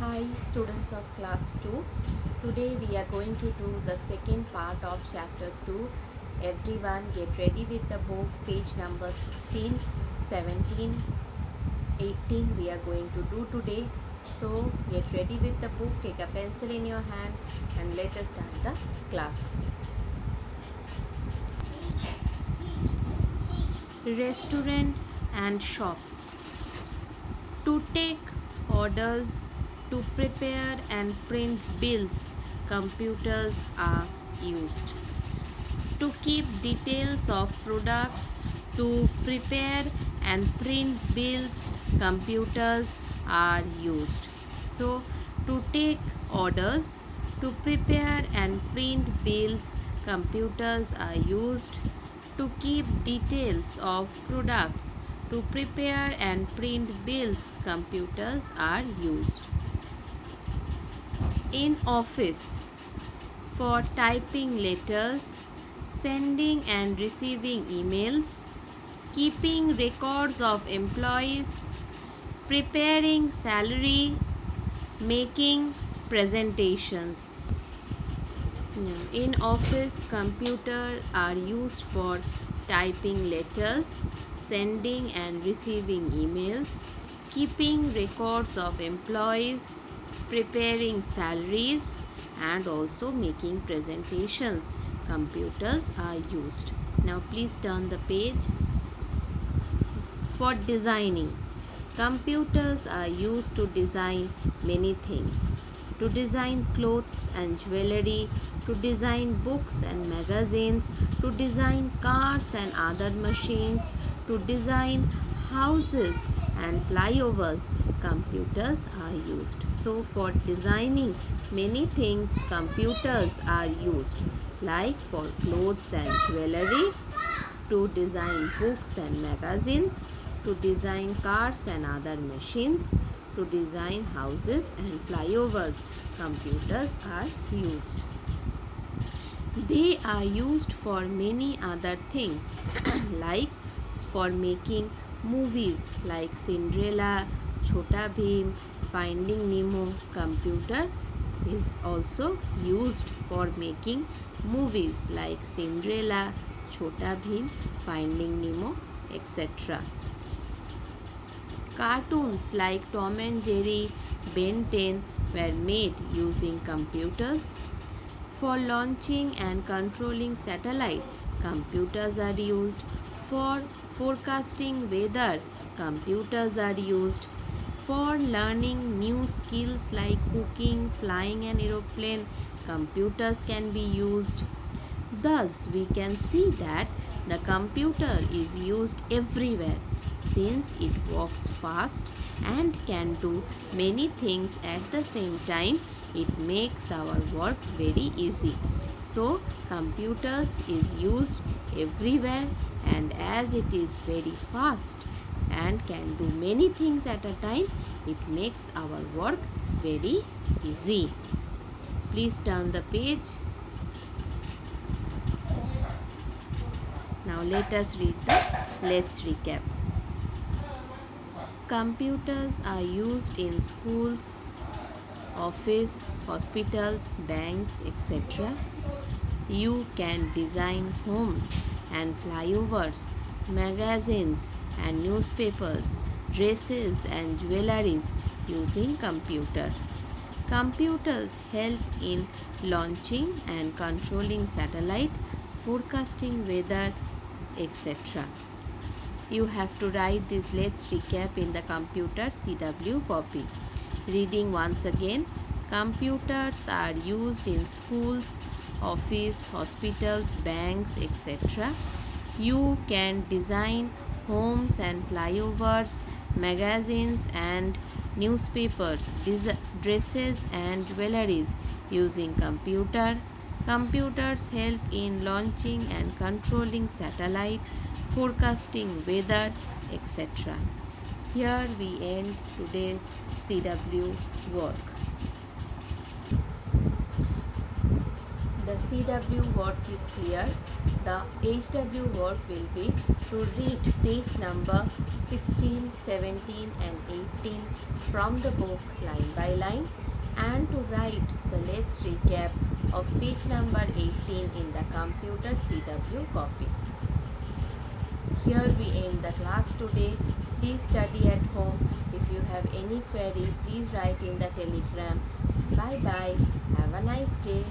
Hi students of class 2. Today we are going to do the second part of chapter 2. Everyone get ready with the book, page number 16, 17, 18 we are going to do today. So get ready with the book, take a pencil in your hand and let us start the class. Restaurant and shops. To take orders, to prepare and print bills, computers are used. To keep details of products, to prepare and print bills, computers are used. So, to take orders, to prepare and print bills, computers are used. To keep details of products, to prepare and print bills, computers are used. In office, for typing letters, sending and receiving emails, keeping records of employees, preparing salary, making presentations. In office, computers are used for typing letters, sending and receiving emails, keeping records of employees, preparing salaries, and also making presentations. Computers are used. Now please turn the page. For designing, computers are used to design many things. To design clothes and jewelry, to design books and magazines, to design cars and other machines, to design houses and flyovers, computers are used. So for designing many things, computers are used, like for clothes and jewelry, to design books and magazines, to design cars and other machines, to design houses and flyovers, computers are used. They are used for many other things like for making movies like Cinderella, Chhota Bheem, Finding Nemo. Computer is also used for making movies like Cinderella, Chhota Bheem, Finding Nemo, etc. Cartoons like Tom and Jerry, Ben 10 were made using computers. For launching and controlling satellite, computers are used. For forecasting weather, computers are used. For learning new skills like cooking, flying an aeroplane, computers can be used. Thus, we can see that the computer is used everywhere since it works fast and can do many things at the same time. It makes our work very easy. So, computers is used everywhere, and as it is very fast and can do many things at a time, it makes our work very easy. Please turn the page. Now let's recap. Computers are used in schools, office, hospitals, banks, etc. You can design homes and flyovers, magazines and newspapers, dresses and jewelries using computer. Computers help in launching and controlling satellite, forecasting weather, etc. You have to write this let's recap in the computer CW copy. Reading once again. Computers are used in schools, office, hospitals, banks, etc. You can design homes and flyovers, magazines and newspapers, dresses and jewelries using computer. Computers help in launching and controlling satellite, forecasting weather, etc. Here we end today's CW work. The CW work is clear. The HW work will be to read page number 16, 17 and 18 from the book line by line and to write the let's recap of page number 18 in the computer CW copy. Here we end the class today. Please study at home. If you have any query, please write in the telegram. Bye bye. Have a nice day.